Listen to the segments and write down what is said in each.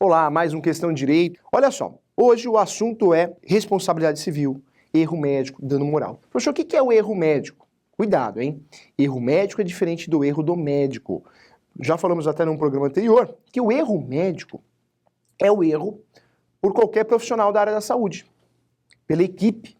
Olá, mais um Questão de Direito. Olha só, hoje o assunto é responsabilidade civil, erro médico, dano moral. Professor, o que é o erro médico? Cuidado, hein? Erro médico é diferente do erro do médico. Já falamos até num programa anterior que o erro médico é o erro por qualquer profissional da área da saúde, pela equipe.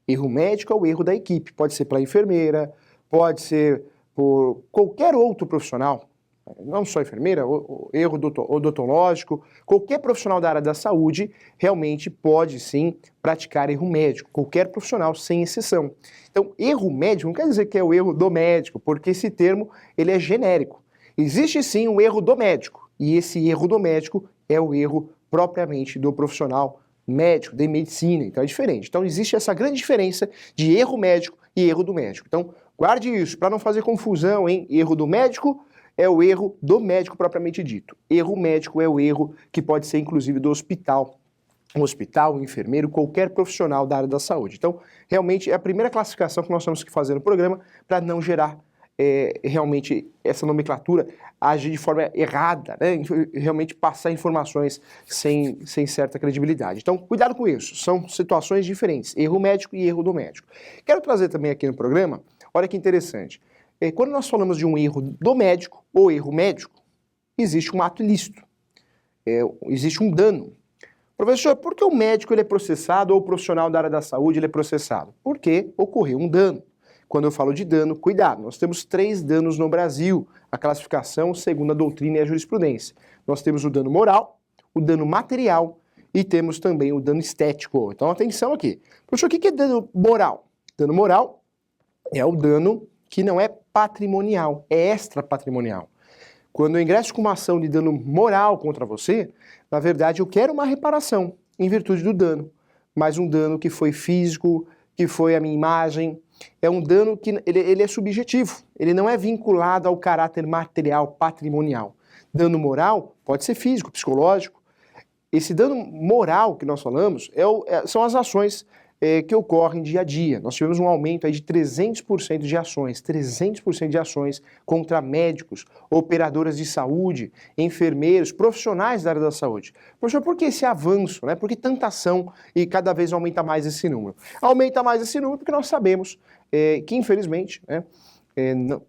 Erro médico é o erro da equipe. Pode ser pela enfermeira, pode ser por qualquer outro profissional, não só enfermeira, o erro odontológico, qualquer profissional da área da saúde realmente pode sim praticar erro médico, qualquer profissional, sem exceção. Então, erro médico não quer dizer que é o erro do médico, porque esse termo ele é genérico. Existe sim um erro do médico, e esse erro do médico é o erro propriamente do profissional médico, de medicina, então é diferente. Então existe essa grande diferença de erro médico e erro do médico. Então guarde isso, para não fazer confusão, hein? Erro do médico é o erro do médico propriamente dito. Erro médico é o erro que pode ser inclusive do hospital. Um hospital, um enfermeiro, qualquer profissional da área da saúde. Então, realmente é a primeira classificação que nós temos que fazer no programa para não gerar realmente essa nomenclatura, agir de forma errada, né? Realmente passar informações sem certa credibilidade. Então, cuidado com isso, são situações diferentes, erro médico e erro do médico. Quero trazer também aqui no programa, olha que interessante, quando nós falamos de um erro do médico ou erro médico, existe um ato ilícito, existe um dano. Professor, por que o médico ele é processado ou o profissional da área da saúde ele é processado? Porque ocorreu um dano. Quando eu falo de dano, cuidado, nós temos 3 danos no Brasil, a classificação segundo a doutrina e a jurisprudência. Nós temos o dano moral, o dano material e temos também o dano estético. Então atenção aqui. Professor, o que é dano moral? Dano moral é o dano que não é patrimonial, é extrapatrimonial. Quando eu ingresso com uma ação de dano moral contra você, na verdade eu quero uma reparação em virtude do dano, mas um dano que foi físico, que foi a minha imagem, é um dano que ele é subjetivo, ele não é vinculado ao caráter material, patrimonial. Dano moral pode ser físico, psicológico. Esse dano moral que nós falamos são as ações que ocorrem dia a dia. Nós tivemos um aumento aí de 300% de ações, 300% de ações contra médicos, operadoras de saúde, enfermeiros, profissionais da área da saúde. Professor, por que esse avanço, né? Por que tanta ação e cada vez aumenta mais esse número? Aumenta mais esse número porque nós sabemos que, infelizmente, né,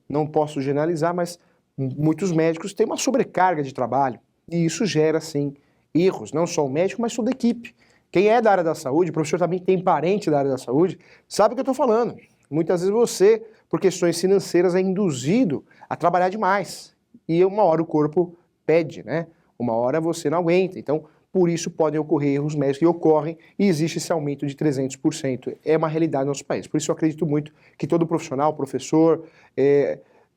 não posso generalizar, mas muitos médicos têm uma sobrecarga de trabalho e isso gera, sim, erros, não só o médico, mas toda a equipe. Quem é da área da saúde, o professor também tem parente da área da saúde, sabe o que eu estou falando. Muitas vezes você, por questões financeiras, é induzido a trabalhar demais. E uma hora o corpo pede, né? Uma hora você não aguenta. Então, por isso podem ocorrer erros médicos e ocorrem e existe esse aumento de 300%. É uma realidade no nosso país. Por isso eu acredito muito que todo profissional, professor,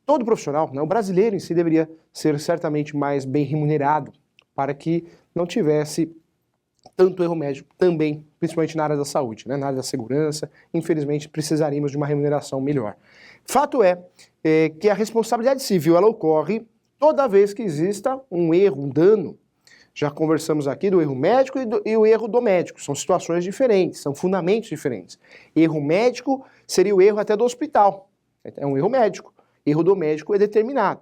todo profissional, né, o brasileiro em si deveria ser certamente mais bem remunerado para que não tivesse tanto erro médico também, principalmente na área da saúde, né, na área da segurança, infelizmente precisaríamos de uma remuneração melhor. Fato é que a responsabilidade civil ela ocorre toda vez que exista um erro, um dano. Já conversamos aqui do erro médico e o erro do médico, são situações diferentes, são fundamentos diferentes. Erro médico seria o erro até do hospital, é um erro médico. Erro do médico é determinado.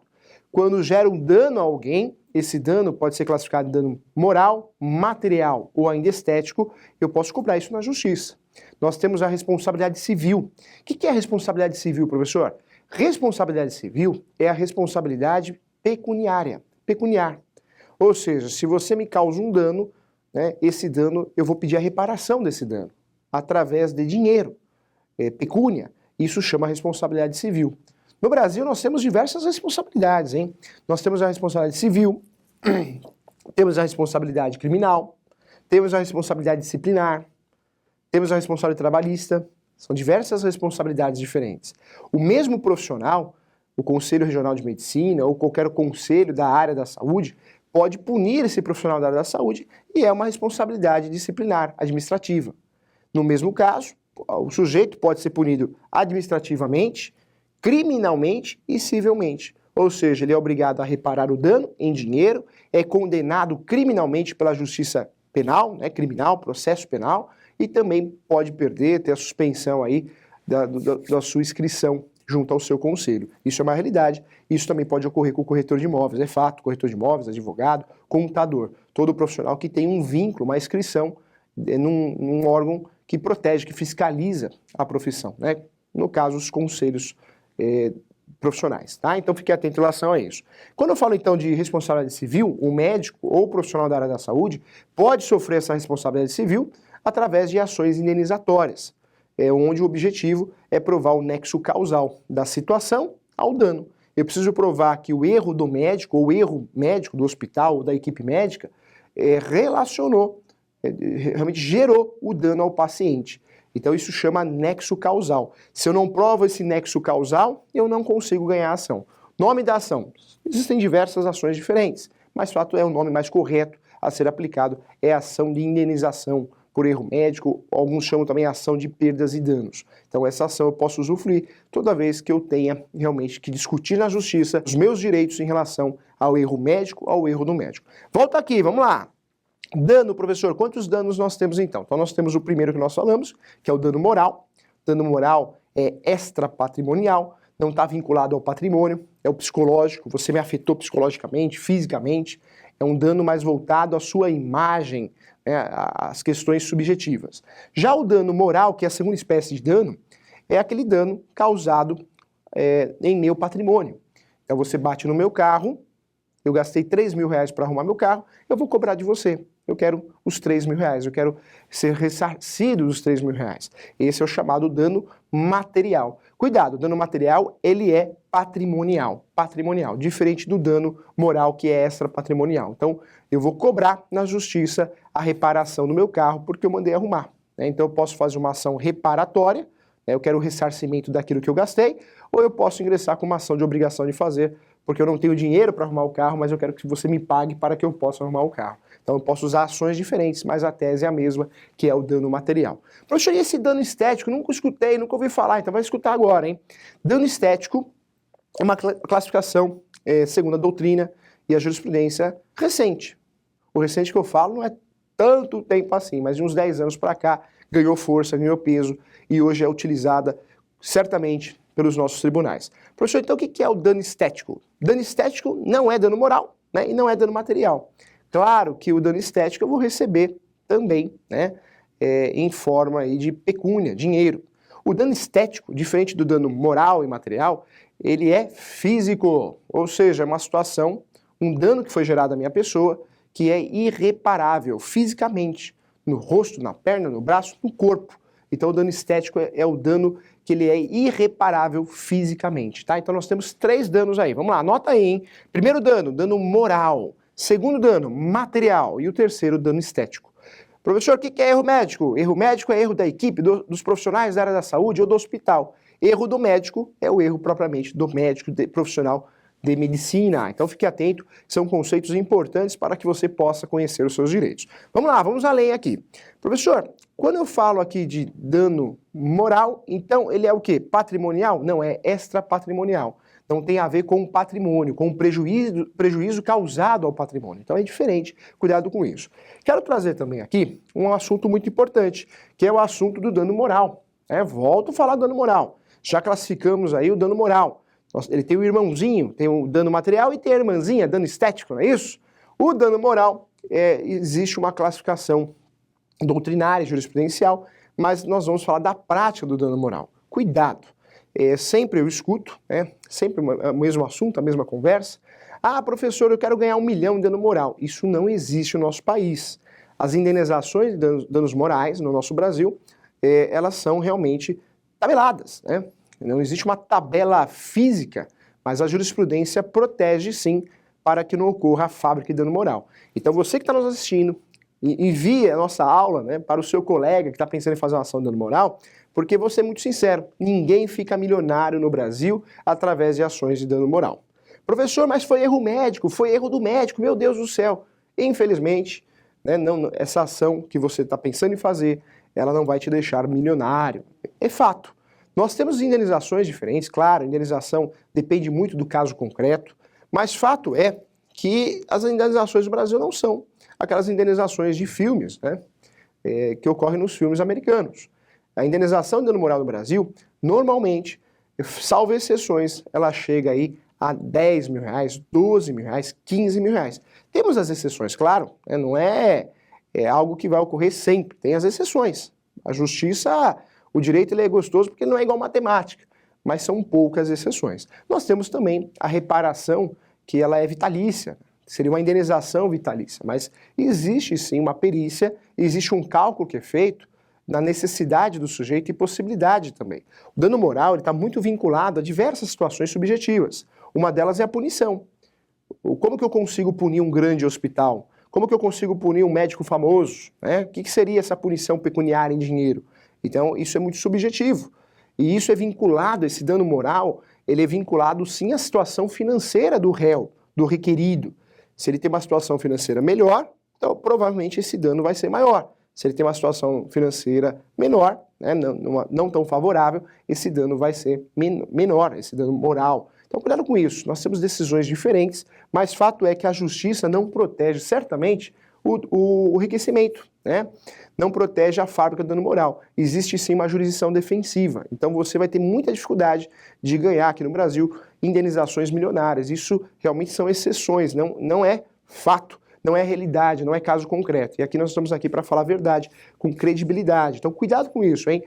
Quando gera um dano a alguém, esse dano pode ser classificado em dano moral, material ou ainda estético, eu posso cobrar isso na justiça. Nós temos a responsabilidade civil. O que é a responsabilidade civil, professor? Responsabilidade civil é a responsabilidade pecuniária, pecuniar. Ou seja, se você me causa um dano, né, esse dano, eu vou pedir a reparação desse dano, através de dinheiro, pecúnia. Isso chama responsabilidade civil. No Brasil, nós temos diversas responsabilidades, hein? Nós temos a responsabilidade civil, temos a responsabilidade criminal, temos a responsabilidade disciplinar, temos a responsabilidade trabalhista, são diversas responsabilidades diferentes. O mesmo profissional, o Conselho Regional de Medicina ou qualquer conselho da área da saúde, pode punir esse profissional da área da saúde e é uma responsabilidade disciplinar, administrativa. No mesmo caso, o sujeito pode ser punido administrativamente, criminalmente e civilmente. Ou seja, ele é obrigado a reparar o dano em dinheiro, é condenado criminalmente pela justiça penal, né, criminal, processo penal, e também pode perder, ter a suspensão aí da sua inscrição junto ao seu conselho. Isso é uma realidade. Isso também pode ocorrer com o corretor de imóveis, é fato, corretor de imóveis, advogado, contador. todo profissional que tem um vínculo, uma inscrição num órgão que protege, que fiscaliza a profissão, né? No caso, os conselhos profissionais, tá? Então fique atento em relação a isso. Quando eu falo então de responsabilidade civil, o médico ou o profissional da área da saúde pode sofrer essa responsabilidade civil através de ações indenizatórias, onde o objetivo é provar o nexo causal da situação ao dano. Eu preciso provar que o erro do médico ou o erro médico do hospital ou da equipe médica relacionou, realmente gerou o dano ao paciente. Então isso chama nexo causal. Se eu não provo esse nexo causal, eu não consigo ganhar a ação. Nome da ação. Existem diversas ações diferentes, mas o fato é o nome mais correto a ser aplicado é a ação de indenização por erro médico, alguns chamam também ação de perdas e danos. Então essa ação eu posso usufruir toda vez que eu tenha realmente que discutir na justiça os meus direitos em relação ao erro médico, ao erro do médico. Volta aqui, vamos lá. Dano, professor, quantos danos nós temos então? Então nós temos o primeiro que nós falamos, que é o dano moral. Dano moral é extrapatrimonial, não está vinculado ao patrimônio, é o psicológico, você me afetou psicologicamente, fisicamente, é um dano mais voltado à sua imagem, né, às questões subjetivas. Já o dano moral, que é a segunda espécie de dano, é aquele dano causado em meu patrimônio. Então você bate no meu carro, eu gastei R$3.000 para arrumar meu carro, eu vou cobrar de você. Eu quero os R$3.000, eu quero ser ressarcido dos R$3.000. Esse é o chamado dano material. Cuidado, o dano material, ele é patrimonial, diferente do dano moral, que é extrapatrimonial. Então, eu vou cobrar na justiça a reparação do meu carro, porque eu mandei arrumar, né? Então, eu posso fazer uma ação reparatória, né? Eu quero o ressarcimento daquilo que eu gastei, ou eu posso ingressar com uma ação de obrigação de fazer, porque eu não tenho dinheiro para arrumar o carro, mas eu quero que você me pague para que eu possa arrumar o carro. Então eu posso usar ações diferentes, mas a tese é a mesma, que é o dano material. Professor, e esse dano estético? Nunca escutei, nunca ouvi falar, então vai escutar agora, hein? Dano estético é uma classificação segundo a doutrina e a jurisprudência recente. O recente que eu falo não é tanto tempo assim, mas de uns 10 anos para cá ganhou força, ganhou peso e hoje é utilizada certamente pelos nossos tribunais. Professor, então o que é o dano estético? Dano estético não é dano moral, né, e não é dano material. Claro que o dano estético eu vou receber também, né, em forma aí de pecúnia, dinheiro. O dano estético, diferente do dano moral e material, ele é físico, ou seja, é uma situação, um dano que foi gerado à minha pessoa, que é irreparável fisicamente, no rosto, na perna, no braço, no corpo. Então o dano estético é o dano que ele é irreparável fisicamente, tá? Então nós temos 3 danos aí, vamos lá, anota aí, hein? Primeiro dano, dano moral. Segundo dano, material. E o terceiro, dano estético. Professor, o que é erro médico? Erro médico é erro da equipe, dos profissionais da área da saúde ou do hospital. Erro do médico é o erro propriamente do médico, profissional de medicina. Então fique atento, são conceitos importantes para que você possa conhecer os seus direitos. Vamos lá, vamos além aqui. Professor, quando eu falo aqui de dano moral, então ele é o quê? Patrimonial? Não, é extrapatrimonial. Não tem a ver com o patrimônio, com o prejuízo causado ao patrimônio. Então é diferente, cuidado com isso. Quero trazer também aqui um assunto muito importante, que é o assunto do dano moral. Volto a falar do dano moral. Já classificamos aí o dano moral. Ele tem o irmãozinho, tem o dano material e tem a irmãzinha, dano estético, não é isso? O dano moral, existe uma classificação doutrinária e jurisprudencial, mas nós vamos falar da prática do dano moral. Cuidado! Sempre eu escuto, sempre o mesmo assunto, a mesma conversa. Ah, professor, eu quero ganhar 1 milhão em dano moral. Isso não existe no nosso país. As indenizações de danos morais no nosso Brasil, elas são realmente tabeladas, né? Não existe uma tabela física, mas a jurisprudência protege sim para que não ocorra a fábrica de dano moral. Então você que está nos assistindo, envie a nossa aula, né, para o seu colega que está pensando em fazer uma ação de dano moral, porque vou ser muito sincero, ninguém fica milionário no Brasil através de ações de dano moral. Professor, mas foi erro médico, foi erro do médico, meu Deus do céu. Infelizmente, né, essa ação que você está pensando em fazer, ela não vai te deixar milionário. É fato. Nós temos indenizações diferentes, claro, a indenização depende muito do caso concreto, mas fato é que as indenizações do Brasil não são aquelas indenizações de filmes, né, que ocorrem nos filmes americanos. A indenização de dano moral no Brasil, normalmente, salvo exceções, ela chega aí a 10 mil reais, 12 mil reais, 15 mil reais. Temos as exceções, claro, né? Não é algo que vai ocorrer sempre, tem as exceções. A justiça, o direito ele é gostoso porque não é igual matemática, mas são poucas exceções. Nós temos também a reparação, que ela é vitalícia, seria uma indenização vitalícia, mas existe sim uma perícia, existe um cálculo que é feito na necessidade do sujeito e possibilidade também. O dano moral está muito vinculado a diversas situações subjetivas. Uma delas é a punição. Como que eu consigo punir um grande hospital? Como que eu consigo punir um médico famoso? O que seria essa punição pecuniária em dinheiro? Então, isso é muito subjetivo. E isso é vinculado, esse dano moral, ele é vinculado sim à situação financeira do réu, do requerido. Se ele tem uma situação financeira melhor, então provavelmente esse dano vai ser maior. Se ele tem uma situação financeira menor, né, não tão favorável, esse dano vai ser menor, esse dano moral. Então cuidado com isso, nós temos decisões diferentes, mas fato é que a justiça não protege certamente o enriquecimento, né? Não protege a fábrica do dano moral. Existe sim uma jurisdição defensiva, então você vai ter muita dificuldade de ganhar aqui no Brasil indenizações milionárias. Isso realmente são exceções, não é fato. Não é realidade, não é caso concreto. E aqui nós estamos aqui para falar a verdade, com credibilidade. Então cuidado com isso, hein?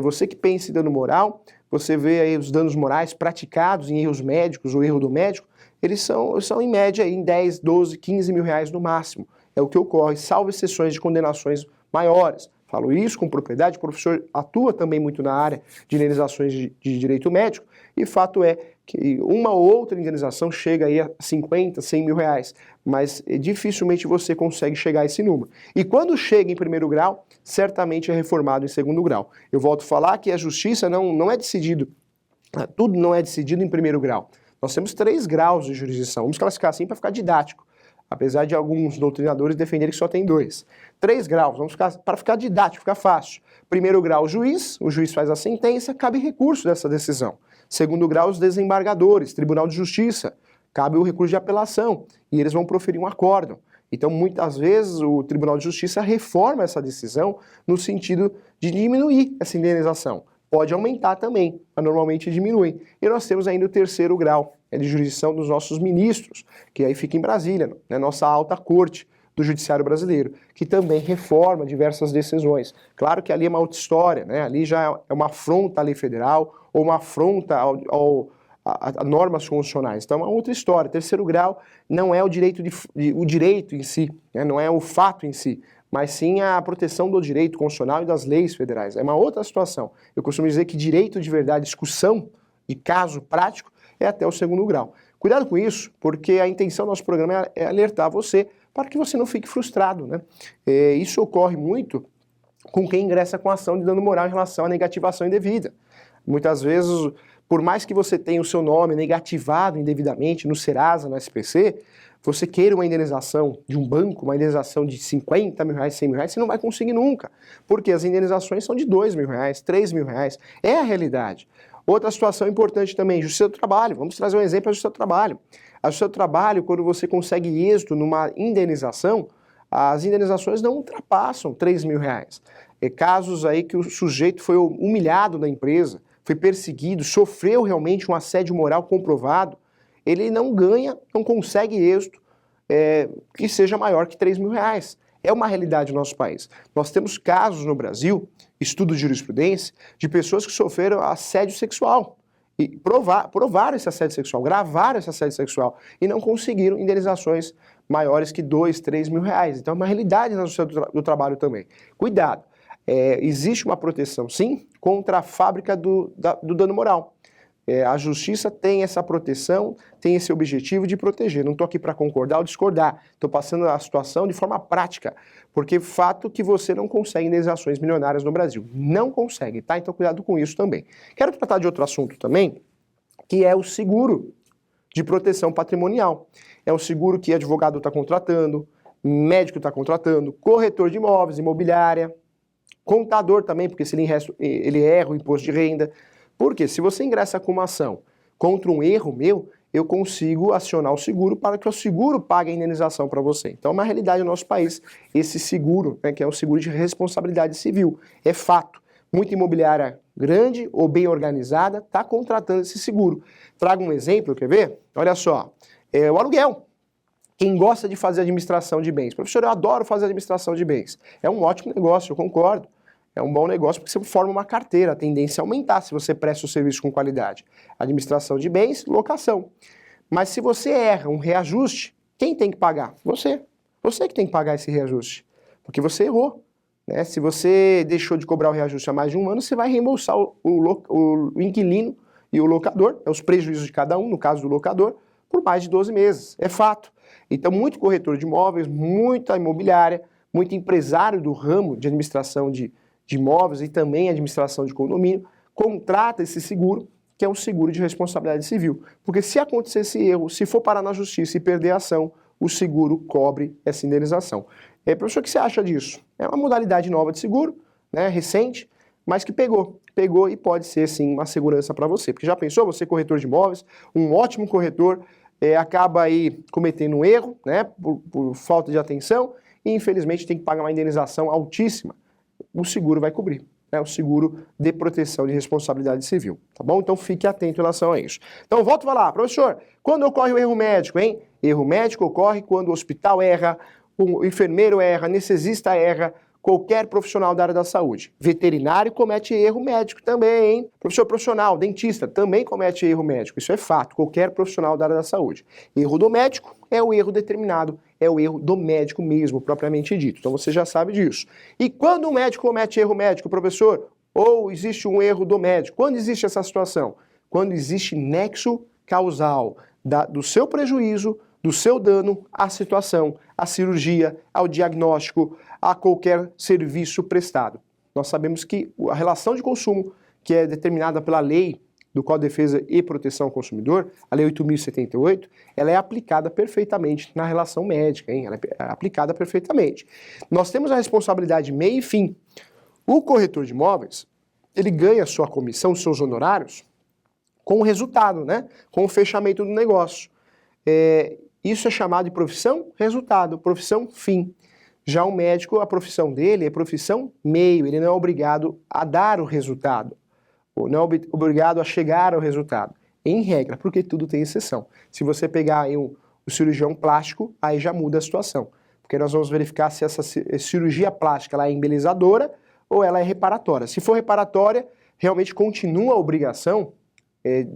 Você que pensa em dano moral, você vê aí os danos morais praticados em erros médicos ou erro do médico, eles são em média aí, em 10, 12, 15 mil reais no máximo. É o que ocorre, salvo exceções de condenações maiores. Falo isso com propriedade, o professor atua também muito na área de indenizações de direito médico, e fato é que uma ou outra indenização chega aí a 50, 100 mil reais, mas dificilmente você consegue chegar a esse número. E quando chega em primeiro grau, certamente é reformado em segundo grau. Eu volto a falar que a justiça não é decidido, tudo não é decidido em primeiro grau. Nós temos 3 graus de jurisdição, vamos classificar assim para ficar didático. Apesar de alguns doutrinadores defenderem que só tem 2. 3 graus, para ficar didático, ficar fácil. Primeiro grau, o juiz faz a sentença, cabe recurso dessa decisão. Segundo grau, os desembargadores, Tribunal de Justiça, cabe o recurso de apelação, e eles vão proferir um acórdão. Então, muitas vezes, o Tribunal de Justiça reforma essa decisão no sentido de diminuir essa indenização. Pode aumentar também, mas normalmente diminui. E nós temos ainda o terceiro grau, de jurisdição dos nossos ministros, que aí fica em Brasília, né, nossa alta corte do judiciário brasileiro, que também reforma diversas decisões. Claro que ali é uma outra história, né, ali já é uma afronta à lei federal ou uma afronta a normas constitucionais. Então é uma outra história. Terceiro grau não é o direito em si, né, não é o fato em si, mas sim a proteção do direito constitucional e das leis federais. É uma outra situação. Eu costumo dizer que direito de verdade, discussão e caso prático é até o segundo grau. Cuidado com isso, porque a intenção do nosso programa é alertar você para que você não fique frustrado, né? Isso ocorre muito com quem ingressa com ação de dano moral em relação à negativação indevida. Muitas vezes, por mais que você tenha o seu nome negativado indevidamente no Serasa, no SPC, você queira uma indenização de um banco, uma indenização de 50 mil reais, 100 mil reais, você não vai conseguir nunca, porque as indenizações são de 2 mil reais, 3 mil reais, é a realidade. Outra situação importante também, justiça do trabalho, vamos trazer um exemplo da justiça do trabalho. A justiça do trabalho, quando você consegue êxito numa indenização, as indenizações não ultrapassam 3 mil reais. Casos aí que o sujeito foi humilhado na empresa, foi perseguido, sofreu realmente um assédio moral comprovado, ele não ganha, não consegue êxito que seja maior que 3 mil reais. É uma realidade no nosso país. Nós temos casos no Brasil, estudos de jurisprudência, de pessoas que sofreram assédio sexual. E provaram esse assédio sexual, gravaram esse assédio sexual e não conseguiram indenizações maiores que 2, 3 mil reais. Então é uma realidade na justiça do trabalho também. Cuidado, existe uma proteção sim contra a fábrica do dano moral. A justiça tem essa proteção, tem esse objetivo de proteger. Não estou aqui para concordar ou discordar, estou passando a situação de forma prática, porque fato que você não consegue indenizações milionárias no Brasil. Não consegue, tá? Então cuidado com isso também. Quero tratar de outro assunto também, que é o seguro de proteção patrimonial. É um seguro que advogado está contratando, médico está contratando, corretor de imóveis, imobiliária, contador também, porque se ele erra o imposto de renda. Porque se você ingressa com uma ação contra um erro meu, eu consigo acionar o seguro para que o seguro pague a indenização para você. Então é uma realidade no nosso país, esse seguro, né, que é o seguro de responsabilidade civil. É fato. Muita imobiliária grande ou bem organizada está contratando esse seguro. Trago um exemplo, quer ver? Olha só, o aluguel. Quem gosta de fazer administração de bens? Professor, eu adoro fazer administração de bens. É um ótimo negócio, eu concordo. É um bom negócio porque você forma uma carteira, a tendência é aumentar se você presta o serviço com qualidade. Administração de bens, locação. Mas se você erra um reajuste, quem tem que pagar? Você. Você que tem que pagar esse reajuste, porque você errou. Né? Se você deixou de cobrar o reajuste há mais de um ano, você vai reembolsar o inquilino e o locador, os prejuízos de cada um, no caso do locador, por mais de 12 meses. É fato. Então, muito corretor de imóveis, muita imobiliária, muito empresário do ramo de administração de imóveis e também administração de condomínio, contrata esse seguro, que é um seguro de responsabilidade civil. Porque se acontecer esse erro, se for parar na justiça e perder a ação, o seguro cobre essa indenização. Professor, o que você acha disso? É uma modalidade nova de seguro, né, recente, mas que pegou e pode ser, sim, uma segurança para você. Porque já pensou, você corretor de imóveis, um ótimo corretor, acaba aí cometendo um erro, né, por falta de atenção, e infelizmente tem que pagar uma indenização altíssima. O seguro vai cobrir, né, o seguro de proteção de responsabilidade civil, tá bom? Então fique atento em relação a isso. Então volto a falar, professor, quando ocorre o erro médico, hein? Erro médico ocorre quando o hospital erra, o enfermeiro erra, anestesista erra, qualquer profissional da área da saúde. Veterinário comete erro médico também, hein? Professor profissional, dentista, também comete erro médico. Isso é fato, qualquer profissional da área da saúde. Erro do médico é o erro determinado, é o erro do médico mesmo, propriamente dito. Então você já sabe disso. E quando um médico comete erro médico, professor, ou existe um erro do médico, quando existe essa situação? Quando existe nexo causal do seu prejuízo, do seu dano à situação, à cirurgia, ao diagnóstico, a qualquer serviço prestado. Nós sabemos que a relação de consumo, que é determinada pela lei do Código de Defesa e Proteção ao Consumidor, a Lei 8.078, ela é aplicada perfeitamente na relação médica, hein? Ela é aplicada perfeitamente. Nós temos a responsabilidade meio e fim. O corretor de imóveis, ele ganha sua comissão, seus honorários, com o resultado, né? Com o fechamento do negócio. Isso é chamado de profissão resultado, profissão fim. Já o médico, a profissão dele é profissão meio, ele não é obrigado a dar o resultado, ou não é obrigado a chegar ao resultado, em regra, porque tudo tem exceção. Se você pegar aí o cirurgião plástico, aí já muda a situação, porque nós vamos verificar se essa cirurgia plástica ela é embelezadora ou ela é reparatória. Se for reparatória, realmente continua a obrigação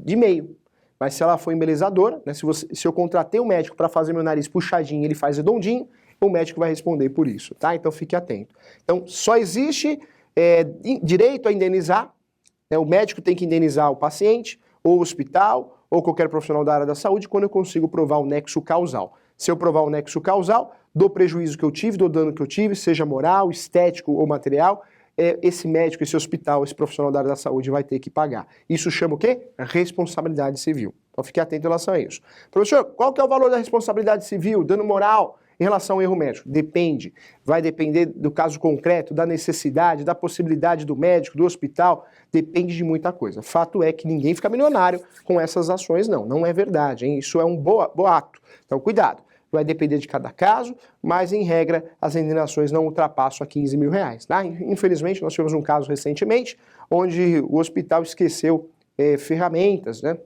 de meio. Mas se ela for embelezadora, né, se eu contratei um médico para fazer meu nariz puxadinho e ele faz redondinho, o médico vai responder por isso, tá? Então fique atento. Então só existe direito a indenizar, né, o médico tem que indenizar o paciente, ou o hospital, ou qualquer profissional da área da saúde, quando eu consigo provar o nexo causal. Se eu provar o nexo causal, do prejuízo que eu tive, do dano que eu tive, seja moral, estético ou material, esse médico, esse hospital, esse profissional da área da saúde vai ter que pagar. Isso chama o quê? Responsabilidade civil. Então fique atento em relação a isso. Professor, qual que é o valor da responsabilidade civil, dano moral, em relação ao erro médico? Depende. Vai depender do caso concreto, da necessidade, da possibilidade do médico, do hospital. Depende de muita coisa. Fato é que ninguém fica milionário com essas ações, não. Não é verdade, hein? Isso é um boato. Então cuidado. Vai depender de cada caso, mas em regra as indenizações não ultrapassam a 15 mil reais. Tá? Infelizmente nós tivemos um caso recentemente onde o hospital esqueceu ferramentas, né?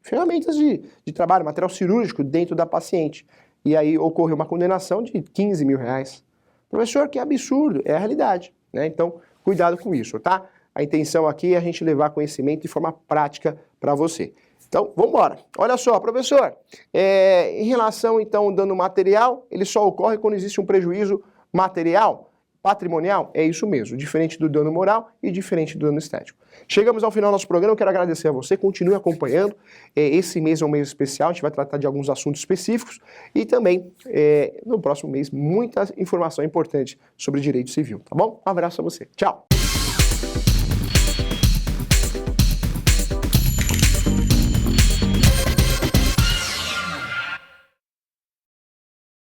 Ferramentas de trabalho, material cirúrgico dentro da paciente. E aí ocorreu uma condenação de 15 mil reais. Professor, que absurdo, é a realidade, né? Então cuidado com isso, tá? A intenção aqui é a gente levar conhecimento de forma prática para você. Então, vamos embora. Olha só, professor, em relação, então, ao dano material, ele só ocorre quando existe um prejuízo material, patrimonial? É isso mesmo, diferente do dano moral e diferente do dano estético. Chegamos ao final do nosso programa, eu quero agradecer a você, continue acompanhando. Esse mês é um mês especial, a gente vai tratar de alguns assuntos específicos e também, no próximo mês, muita informação importante sobre direito civil, tá bom? Um abraço a você. Tchau!